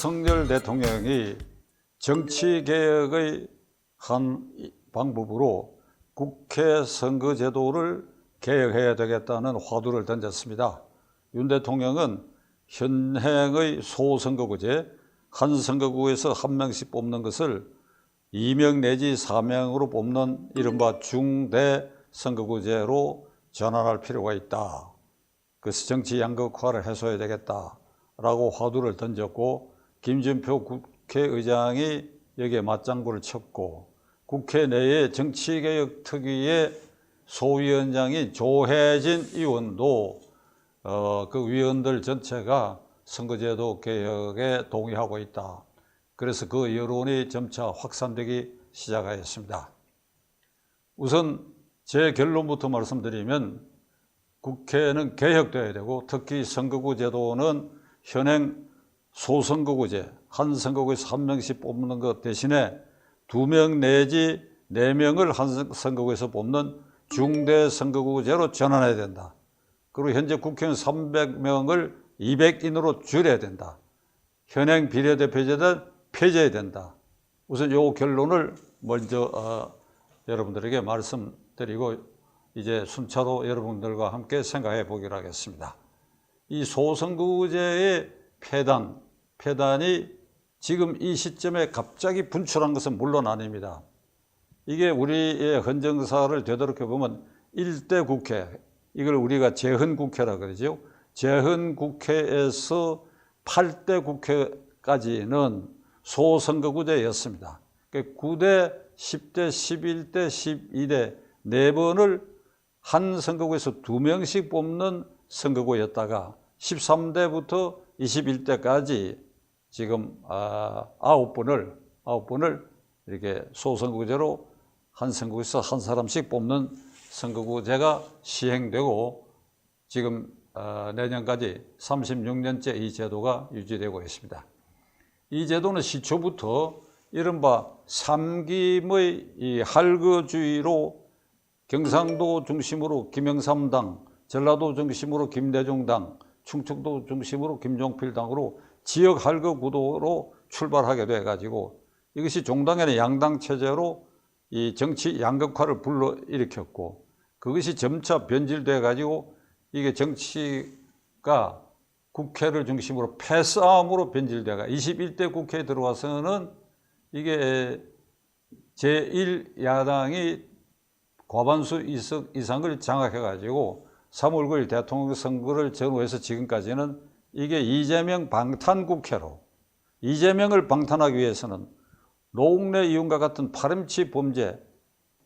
윤석열 대통령이 정치개혁의 한 방법으로 국회 선거제도를 개혁해야 되겠다는 화두를 던졌습니다. 윤 대통령은 현행의 소선거구제, 한 선거구에서 한 명씩 뽑는 것을 2명 내지 4명으로 뽑는 이른바 중대 선거구제로 전환할 필요가 있다. 그래서 정치 양극화를 해소해야 되겠다라고 화두를 던졌고, 김진표 국회의장이 여기에 맞장구를 쳤고, 국회 내에 정치개혁 특위의 소위원장인 조혜진 의원도 그 위원들 전체가 선거제도 개혁에 동의하고 있다. 그래서 그 여론이 점차 확산되기 시작하였습니다. 우선 제 결론부터 말씀드리면, 국회는 개혁돼야 되고, 특히 선거구 제도는 현행 소선거구제, 한 선거구에서 한 명씩 뽑는 것 대신에 2명 내지 4명을 한 선거구에서 뽑는 중대 선거구제로 전환해야 된다. 그리고 현재 국회의원 300명을 200인으로 줄여야 된다. 현행 비례대표제는 폐지해야 된다. 우선 이 결론을 먼저 여러분들에게 말씀드리고, 이제 순차로 여러분들과 함께 생각해 보기로 하겠습니다. 이 소선거구제의 폐단이 지금 이 시점에 갑자기 분출한 것은 물론 아닙니다. 이게 우리의 헌정사를 되돌아켜 보면 1대 국회, 이걸 우리가 재헌국회라 그러죠. 재헌국회에서 8대 국회까지는 소선거구제였습니다. 9대, 10대, 11대, 12대 4번을 한 선거구에서 2명씩 뽑는 선거구였다가 13대부터 21대까지 지금 9번을 이렇게 소선거구제로 한 선거구에서 한 사람씩 뽑는 선거구제가 시행되고, 지금 내년까지 36년째 이 제도가 유지되고 있습니다. 이 제도는 시초부터 이른바 삼김의 이 할거주의로 경상도 중심으로 김영삼당, 전라도 중심으로 김대중당, 충청도 중심으로 김종필당으로 지역 할거 구도로 출발하게 돼가지고, 이것이 종당에는 양당 체제로 이 정치 양극화를 불러일으켰고, 그것이 점차 변질돼가지고 이게 정치가 국회를 중심으로 패싸움으로 변질돼가 21대 국회에 들어와서는 이게 제1야당이 과반수 이상을 장악해가지고 3월 9일 대통령 선거를 전후해서 지금까지는 이게 이재명 방탄국회로, 이재명을 방탄하기 위해서는 노웅래 의원과 같은 파렴치 범죄,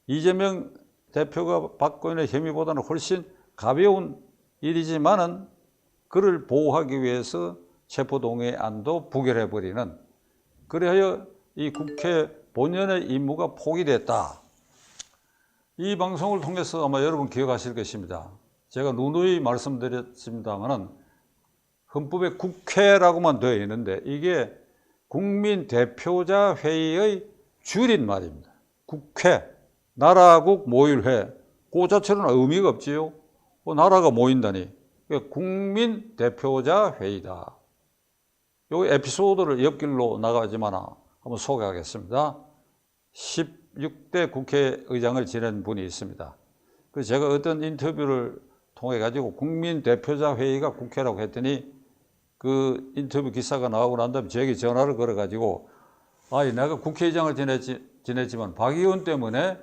이재명 대표가 받고 있는 혐의보다는 훨씬 가벼운 일이지만은 그를 보호하기 위해서 체포동의안도 부결해버리는, 그래야 이 국회 본연의 임무가 포기됐다. 이 방송을 통해서 아마 여러분 기억하실 것입니다. 제가 누누이 말씀드렸습니다만은 헌법에 국회라고만 되어 있는데 이게 국민대표자 회의의 줄임말입니다. 국회, 나라국 모일회, 그 자체는 의미가 없지요. 나라가 모인다니. 국민대표자 회의다. 이 에피소드를 옆길로 나가지만 한번 소개하겠습니다. 16대 국회의장을 지낸 분이 있습니다. 그래서 제가 어떤 인터뷰를 통해 가지고 국민대표자 회의가 국회라고 했더니 그 인터뷰 기사가 나오고 난 다음에 저에게 전화를 걸어 가지고, 내가 국회의장을 지냈지만 박 의원 때문에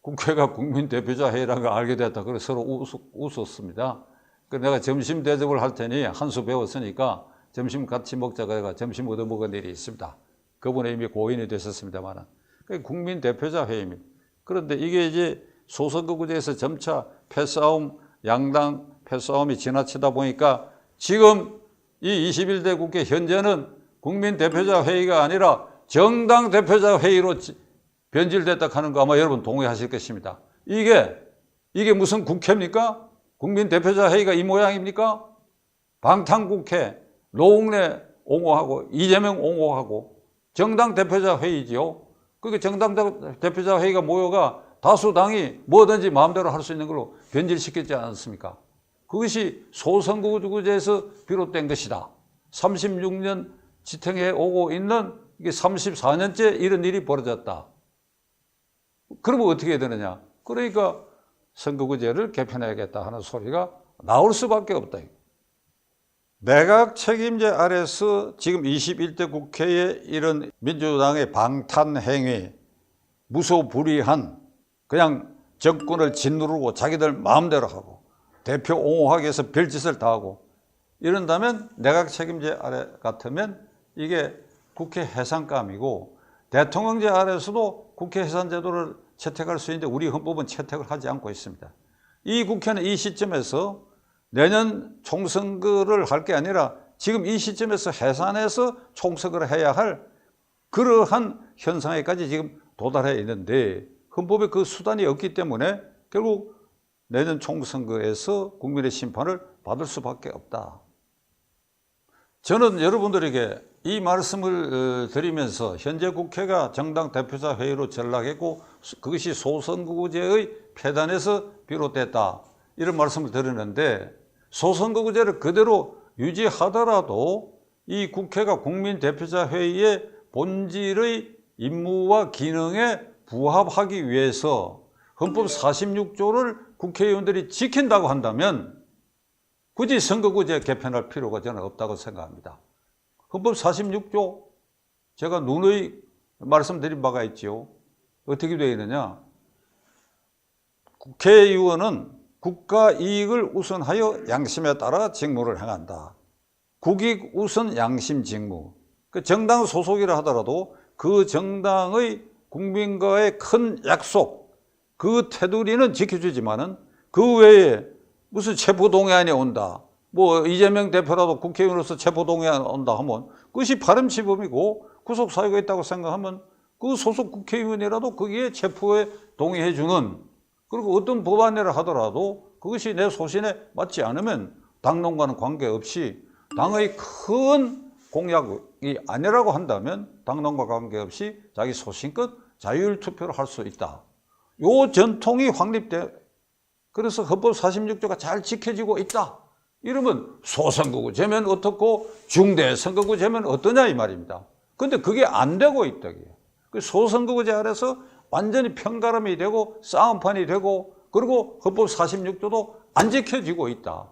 국회가 국민대표자 회의라는 걸 알게 됐다. 그래서 서로 웃었습니다. 그래서 내가 점심 대접을 할 테니 한 수 배웠으니까 점심 같이 먹자고 해가 점심 얻어먹은 일이 있습니다. 그분은 이미 고인이 되셨습니다만, 국민대표자 회의입니다. 그런데 이게 이제 소선거구제에서 점차 패싸움, 양당 패싸움이 지나치다 보니까 지금 이 21대 국회 현재는 국민대표자 회의가 아니라 정당 대표자 회의로 변질됐다 하는 거 아마 여러분 동의하실 것입니다. 이게 무슨 국회입니까? 국민대표자 회의가 이 모양입니까? 방탄국회, 노웅래 옹호하고 이재명 옹호하고 정당 대표자 회의지요. 그게 정당 대표자 회의가 모여가 다수당이 뭐든지 마음대로 할 수 있는 걸로 변질시켰지 않습니까? 그것이 소선거구제에서 비롯된 것이다. 36년 지탱해 오고 있는 이게 34년째 이런 일이 벌어졌다. 그러면 어떻게 해야 되느냐? 그러니까 선거구제를 개편해야겠다 하는 소리가 나올 수밖에 없다. 내각 책임제 아래서 지금 21대 국회의 이런 민주당의 방탄행위, 무소불위한 그냥 정권을 짓누르고 자기들 마음대로 하고 대표 옹호하기 위해서 별짓을 다 하고 이런다면 내각 책임제 아래 같으면 이게 국회 해산감이고 대통령제 아래서도 국회 해산제도를 채택할 수 있는데 우리 헌법은 채택을 하지 않고 있습니다. 이 국회는 이 시점에서 내년 총선거를 할 게 아니라 지금 이 시점에서 해산해서 총선거를 해야 할 그러한 현상에까지 지금 도달해 있는데 헌법에 그 수단이 없기 때문에 결국 내년 총선거에서 국민의 심판을 받을 수밖에 없다. 저는 여러분들에게 이 말씀을 드리면서 현재 국회가 정당 대표자 회의로 전락했고 그것이 소선거구제의 폐단에서 비롯됐다. 이런 말씀을 드리는데 소선거구제를 그대로 유지하더라도 이 국회가 국민대표자 회의의 본질의 임무와 기능에 부합하기 위해서 헌법 46조를 국회의원들이 지킨다고 한다면 굳이 선거구제 개편할 필요가 저는 없다고 생각합니다. 헌법 46조 제가 누누이 말씀드린 바가 있죠. 어떻게 되어 있느냐? 국회의원은 국가 이익을 우선하여 양심에 따라 직무를 행한다. 국익 우선 양심 직무. 그 정당 소속이라 하더라도 그 정당의 국민과의 큰 약속, 그 테두리는 지켜주지만은 그 외에 무슨 체포동의안이 온다. 뭐 이재명 대표라도 국회의원으로서 체포동의안 온다 하면 그것이 발음시범이고 구속사유가 있다고 생각하면 그 소속 국회의원이라도 거기에 체포에 동의해주는 그리고 어떤 법안이라 하더라도 그것이 내 소신에 맞지 않으면 당론과는 관계없이 당의 큰 공약이 아니라고 한다면 당론과 관계없이 자기 소신껏 자율투표를 할 수 있다. 요 전통이 확립돼 그래서 헌법 46조가 잘 지켜지고 있다. 이러면 소선거구제면 어떻고 중대선거구제면 어떠냐 이 말입니다. 그런데 그게 안 되고 있다. 그 소선거구제 아래서 완전히 편가름이 되고 싸움판이 되고 그리고 헌법 46조도 안 지켜지고 있다.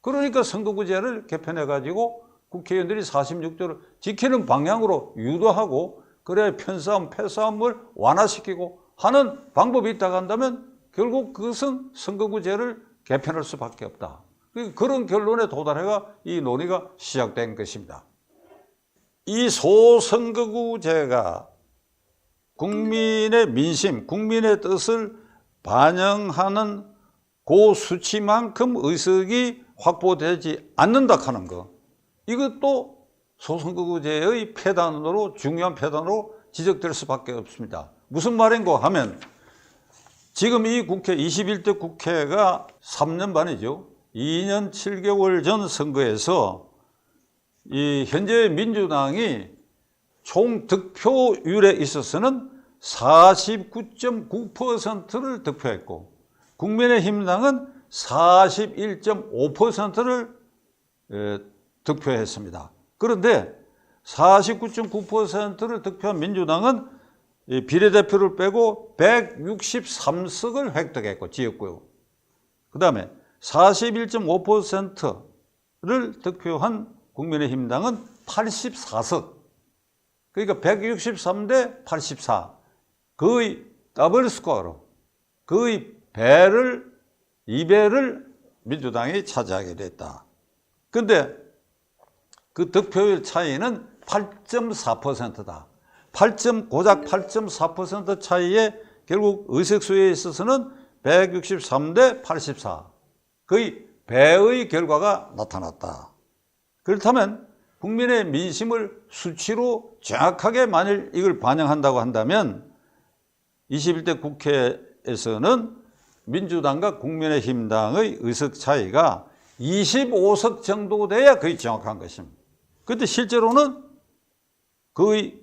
그러니까 선거구제를 개편해가지고 국회의원들이 46조를 지키는 방향으로 유도하고 그래야 편싸움, 패싸움을 완화시키고 하는 방법이 있다고 한다면 결국 그것은 선거구제를 개편할 수밖에 없다. 그런 결론에 도달해가 이 논의가 시작된 것입니다. 이 소선거구제가 국민의 민심, 국민의 뜻을 반영하는 그 수치만큼 의석이 확보되지 않는다 하는 것. 이것도 소선거구제의 폐단으로 중요한 폐단으로 지적될 수밖에 없습니다. 무슨 말인고 하면 지금 이 국회 21대 국회가 3년 반이죠. 2년 7개월 전 선거에서 이 현재 민주당이 총 득표율에 있어서는 49.9%를 득표했고 국민의힘당은 41.5%를 득표했습니다. 그런데 49.9%를 득표한 민주당은 비례대표를 빼고 163석을 획득했고 지역구요. 그 다음에 41.5%를 득표한 국민의힘당은 84석. 그러니까 163대 84. 거의 더블 스코어로 거의 2배를 민주당이 차지하게 됐다. 그런데 그 득표율 차이는 8.4%다. 고작 8.4% 차이에 결국 의석수에 있어서는 163대 84. 거의 배의 결과가 나타났다. 그렇다면 국민의 민심을 수치로 정확하게 만일 이걸 반영한다고 한다면 21대 국회에서는 민주당과 국민의힘당의 의석 차이가 25석 정도 돼야 거의 정확한 것입니다. 그런데 실제로는 거의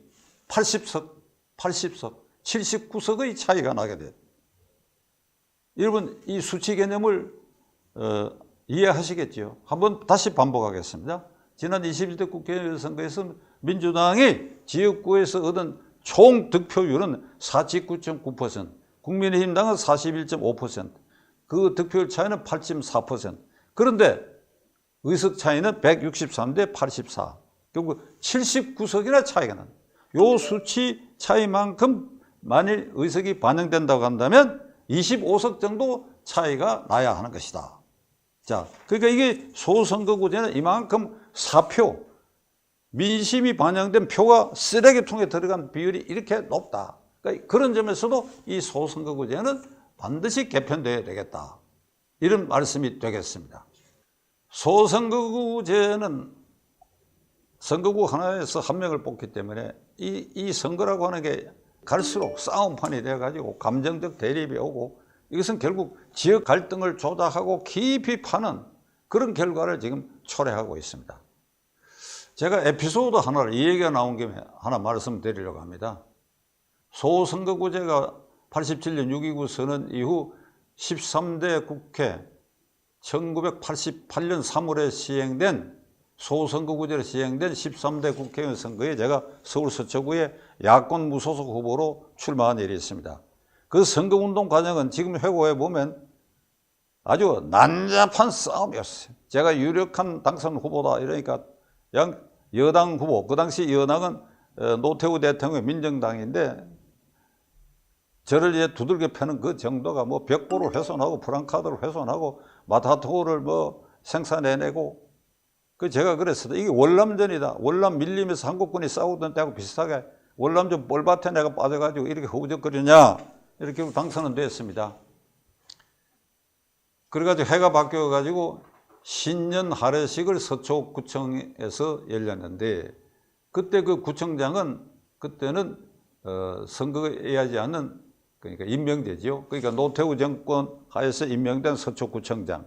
80석, 79석의 차이가 나게 돼요. 여러분 이 수치 개념을 이해하시겠죠? 한번 다시 반복하겠습니다. 지난 21대 국회의원 선거에서 민주당이 지역구에서 얻은 총 득표율은 49.9%, 국민의힘당은 41.5%, 그 득표율 차이는 8.4%. 그런데 의석 차이는 163대 84. 결국 79석이나 차이가 난. 요 수치 차이만큼 만일 의석이 반영된다고 한다면 25석 정도 차이가 나야 하는 것이다. 자, 그러니까 이게 소선거구제는 이만큼 사표, 민심이 반영된 표가 쓰레기통에 들어간 비율이 이렇게 높다. 그러니까 그런 점에서도 이 소선거구제는 반드시 개편되어야 되겠다. 이런 말씀이 되겠습니다. 소선거구제는 선거구 하나에서 한 명을 뽑기 때문에 이 선거라고 하는 게 갈수록 싸움판이 돼가지고 감정적 대립이 오고 이것은 결국 지역 갈등을 조작하고 깊이 파는 그런 결과를 지금 초래하고 있습니다. 제가 에피소드 하나를 이 얘기가 나온 김에 하나 말씀드리려고 합니다. 소선거구제가 87년 6.29 선언 이후 13대 국회 1988년 3월에 시행된 소선거구제로 시행된 13대 국회의원 선거에 제가 서울 서초구에 야권 무소속 후보로 출마한 일이 있습니다. 그 선거운동 과정은 지금 회고해 보면 아주 난잡한 싸움이었어요. 제가 유력한 당선 후보다 이러니까 여당 후보, 그 당시 여당은 노태우 대통령의 민정당인데 저를 이제 두들겨 패는 그 정도가 뭐 벽보를 훼손하고 프랑카드를 훼손하고 마타도를 뭐 생산해내고 그 제가 그랬어요. 이게 월남전이다. 월남 밀림에서 한국군이 싸우던 때하고 비슷하게 월남전 뻘밭에 내가 빠져가지고 이렇게 허우적거리냐 이렇게 당선은 됐습니다. 그래가지고 해가 바뀌어가지고 신년 할애식을 서초구청에서 열렸는데 그때 그 구청장은 그때는 선거에 하지 않는 그러니까 임명제죠. 그러니까 노태우 정권 하에서 임명된 서초구청장.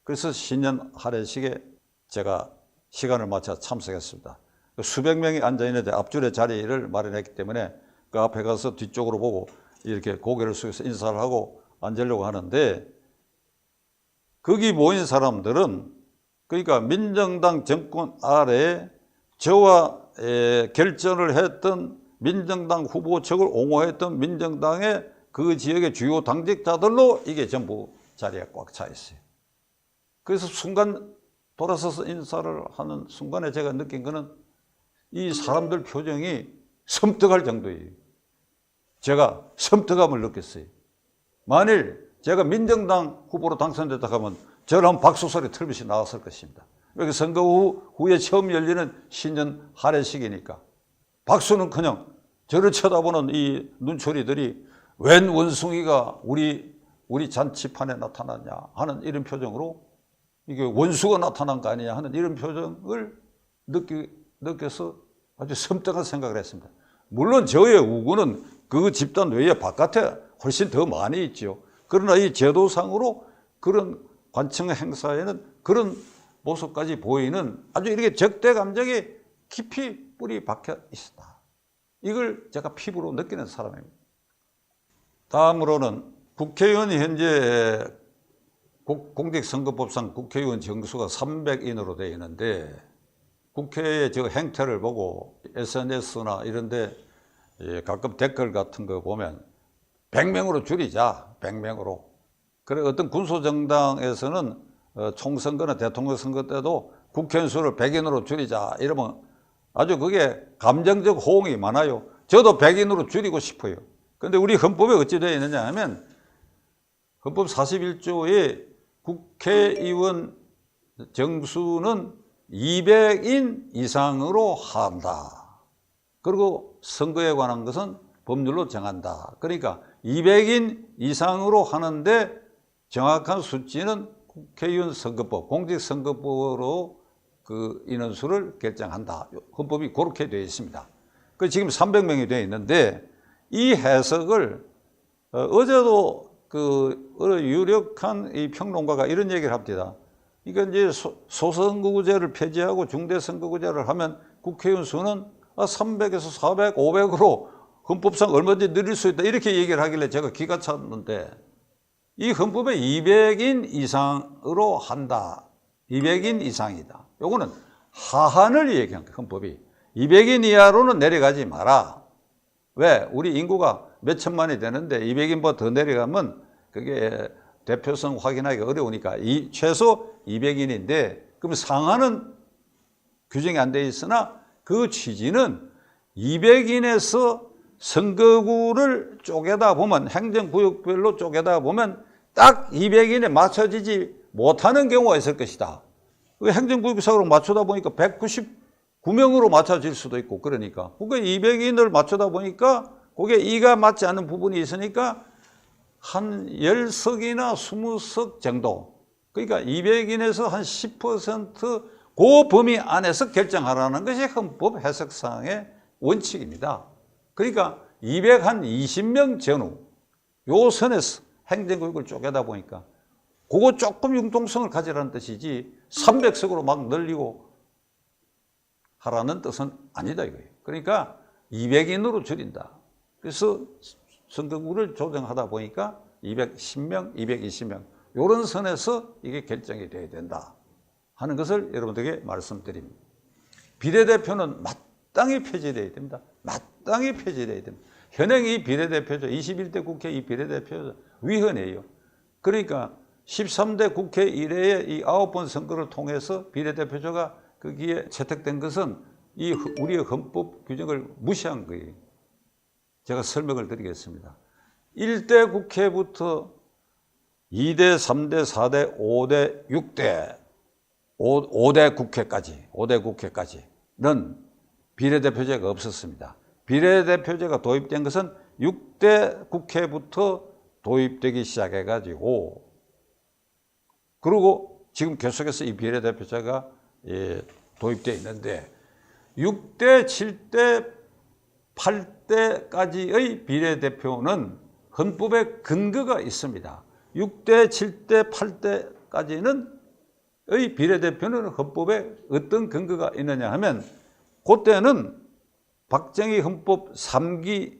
그래서 신년 할애식에 제가 시간을 맞춰 참석했습니다. 수백 명이 앉아있는데 앞줄에 자리를 마련했기 때문에 그 앞에 가서 뒤쪽으로 보고 이렇게 고개를 숙여서 인사를 하고 앉으려고 하는데 거기 모인 사람들은 그러니까 민정당 정권 아래에 저와 결전을 했던 민정당 후보 측을 옹호했던 민정당의 그 지역의 주요 당직자들로 이게 전부 자리에 꽉 차 있어요. 그래서 순간 돌아서서 인사를 하는 순간에 제가 느낀 거는 이 사람들 표정이 섬뜩할 정도예요. 제가 섬뜩함을 느꼈어요. 만일 제가 민정당 후보로 당선됐다 하면 저를 한 박수 소리 틀듯이 나왔을 것입니다. 여기 선거 후에 처음 열리는 신년 할애식이니까 박수는커녕 저를 쳐다보는 이 눈초리들이 웬 원숭이가 우리 잔치판에 나타났냐 하는 이런 표정으로 이게 원수가 나타난 거 아니냐 하는 이런 표정을 느껴서 아주 섬뜩한 생각을 했습니다. 물론 저의 우군은 그 집단 외에 바깥에 훨씬 더 많이 있죠. 그러나 이 제도상으로 그런 관청 행사에는 그런 모습까지 보이는 아주 이렇게 적대 감정이 깊이 뿌리 박혀 있었다. 이걸 제가 피부로 느끼는 사람입니다. 다음으로는 국회의원이 현재 공직선거법상 국회의원 정수가 300인으로 되어 있는데 국회의 저 행태를 보고 SNS나 이런 데 가끔 댓글 같은 거 보면 100명으로 줄이자, 100명으로. 그래 어떤 군소정당에서는 총선거나 대통령 선거 때도 국회의원 수를 100인으로 줄이자 이러면 아주 그게 감정적 호응이 많아요. 저도 100인으로 줄이고 싶어요. 그런데 우리 헌법에 어찌 되어 있느냐 하면 헌법 41조에 국회의원 정수는 200인 이상으로 한다. 그리고 선거에 관한 것은 법률로 정한다. 그러니까 200인 이상으로 하는데 정확한 수치는 국회의원 선거법, 공직선거법으로 그 인원수를 결정한다. 헌법이 그렇게 되어 있습니다. 그 지금 300명이 되어 있는데 이 해석을 어제도 그 유력한 이 평론가가 이런 얘기를 합니다. 이게 이제 소선거구제를 폐지하고 중대선거구제를 하면 국회의원 수는 300에서 400, 500으로 헌법상 얼마든지 늘릴 수 있다. 이렇게 얘기를 하길래 제가 기가 찼는데 이 헌법에 200인 이상으로 한다. 200인 이상이다. 요거는 하한을 얘기한 거예요. 헌법이. 200인 이하로는 내려가지 마라. 왜? 우리 인구가 몇 천만이 되는데 200인보다 더 내려가면 그게 대표성 확인하기 어려우니까 최소 200인인데 그럼 상한은 규정이 안 돼 있으나 그 취지는 200인에서 선거구를 쪼개다 보면 행정구역별로 쪼개다 보면 딱 200인에 맞춰지지 못하는 경우가 있을 것이다. 행정구역사로 맞추다 보니까 199명으로 맞춰질 수도 있고 그러니까 그게 200인을 맞추다 보니까 그게 이가 맞지 않는 부분이 있으니까 한 10석이나 20석 정도 그러니까 200인에서 한 10% 그 범위 안에서 결정하라는 것이 헌법 해석상의 원칙입니다. 그러니까 220명 전후 요 선에서 행정구역을 쪼개다 보니까 그거 조금 융통성을 가지라는 뜻이지 300석으로 막 늘리고 하라는 뜻은 아니다 이거예요. 그러니까 200인으로 줄인다. 그래서 선거구를 조정하다 보니까 210명, 220명 이런 선에서 이게 결정이 돼야 된다 하는 것을 여러분들에게 말씀드립니다. 비례대표는 마땅히 폐지돼야 됩니다. 마땅히 폐지돼야 됩니다. 현행 이 비례대표죠. 21대 국회 이 비례대표 위헌이에요. 그러니까 13대 국회 이래에 이 9번 선거를 통해서 비례대표제가 거기에 채택된 것은 이 우리의 헌법 규정을 무시한 거예요. 제가 설명을 드리겠습니다. 1대 국회부터 2대, 3대, 4대, 5대, 6대, 5대 국회까지는 비례대표제가 없었습니다. 비례대표제가 도입된 것은 6대 국회부터 도입되기 시작해가지고 그리고 지금 계속해서 이 비례대표제가 도입되어 있는데 6대, 7대, 8대까지의 비례대표는 헌법에 근거가 있습니다. 6대, 7대, 8대까지는 의 비례대표는 헌법에 어떤 근거가 있느냐 하면 그때는 박정희 헌법 3기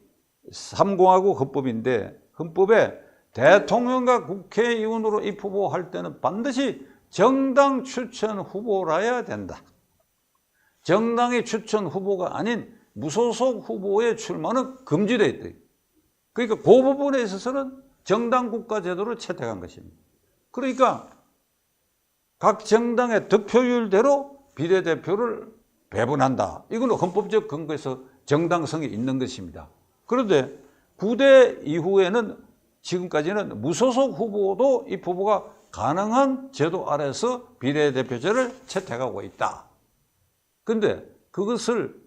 3공화국 헌법인데 헌법에 대통령과 국회의원으로 입후보할 때는 반드시 정당 추천 후보라야 된다. 정당의 추천 후보가 아닌 무소속 후보의 출마는 금지되어 있다. 그러니까 그 부분에 있어서는 정당 국가제도를 채택한 것입니다. 그러니까 각 정당의 득표율대로 비례대표를 배분한다. 이건 헌법적 근거에서 정당성이 있는 것입니다. 그런데 9대 이후에는 지금까지는 무소속 후보도 입후보가 가능한 제도 아래서 비례대표제를 채택하고 있다. 그런데 그것을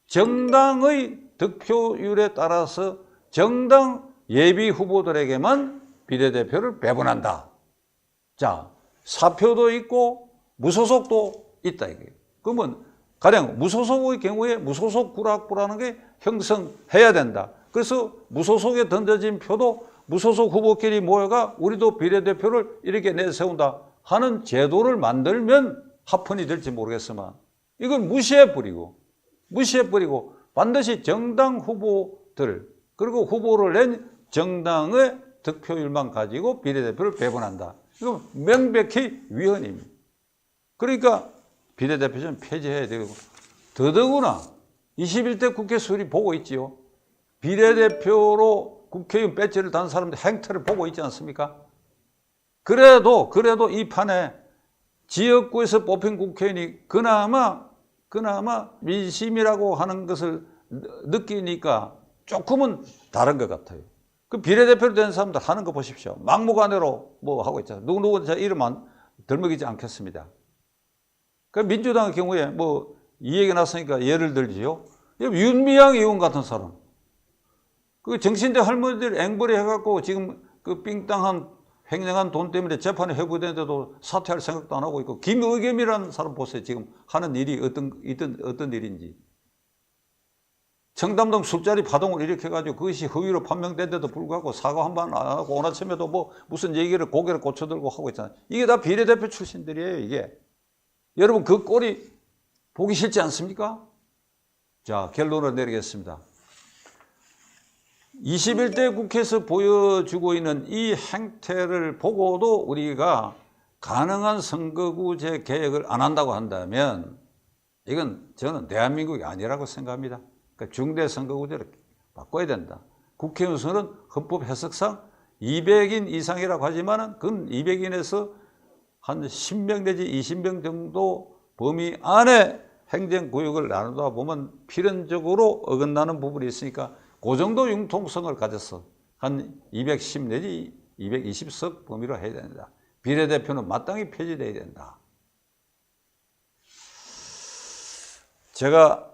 정당의 득표율에 따라서 정당 예비 후보들에게만 비례대표를 배분한다. 자, 사표도 있고 무소속도 있다 이거예요. 그러면 가령 무소속의 경우에 무소속 구락부라는 게 형성해야 된다. 그래서 무소속에 던져진 표도 무소속 후보끼리 모여가 우리도 비례대표를 이렇게 내세운다 하는 제도를 만들면 합헌이 될지 모르겠지만 이건 무시해버리고 반드시 정당 후보들 그리고 후보를 낸 정당의 득표율만 가지고 비례대표를 배분한다. 이건 명백히 위헌입니다. 그러니까 비례대표제는 폐지해야 되고 더더구나 21대 국회 수리 보고 있지요. 비례대표로 국회의원 배지를 단 사람들 행태를 보고 있지 않습니까? 그래도 이 판에 지역구에서 뽑힌 국회의원이 그나마 민심이라고 하는 것을 느끼니까 조금은 다른 것 같아요. 그 비례대표로 된 사람들 하는 거 보십시오. 막무가내로 뭐 하고 있잖아요. 누구 제 이름만 들먹이지 않겠습니다. 그 민주당의 경우에 뭐 이 얘기 났으니까 예를 들지요. 윤미향 의원 같은 사람. 그 정신대 할머니들 앵벌이 해갖고 지금 그 삥땅한 횡령한 돈 때문에 재판에 회부되는데도 사퇴할 생각도 안 하고 있고 김의겸이라는 사람 보세요. 지금 하는 일이 어떤 일인지. 청담동 술자리 파동을 일으켜가지고 그것이 허위로 판명된데도 불구하고 사과 한 번 안 하고 오나침에도 뭐 무슨 얘기를 고개를 고쳐들고 하고 있잖아요. 이게 다 비례대표 출신들이에요. 이게. 여러분 그 꼴이 보기 싫지 않습니까? 자, 결론을 내리겠습니다. 21대 국회에서 보여주고 있는 이 행태를 보고도 우리가 가능한 선거구제 개혁을 안 한다고 한다면 이건 저는 대한민국이 아니라고 생각합니다. 그러니까 중대선거구제를 바꿔야 된다. 국회의원 수는 헌법 해석상 200인 이상이라고 하지만은 그건 200인에서 한 10명 내지 20명 정도 범위 안에 행정구역을 나누다 보면 필연적으로 어긋나는 부분이 있으니까 그 정도 융통성을 가져서 한 210 내지 220석 범위로 해야 된다. 비례대표는 마땅히 폐지돼야 된다. 제가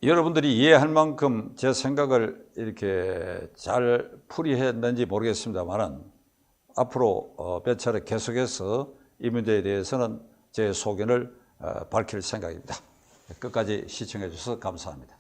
여러분들이 이해할 만큼 제 생각을 이렇게 잘 풀이했는지 모르겠습니다만은 앞으로 몇 차례 계속해서 이 문제에 대해서는 제 소견을 밝힐 생각입니다. 끝까지 시청해 주셔서 감사합니다.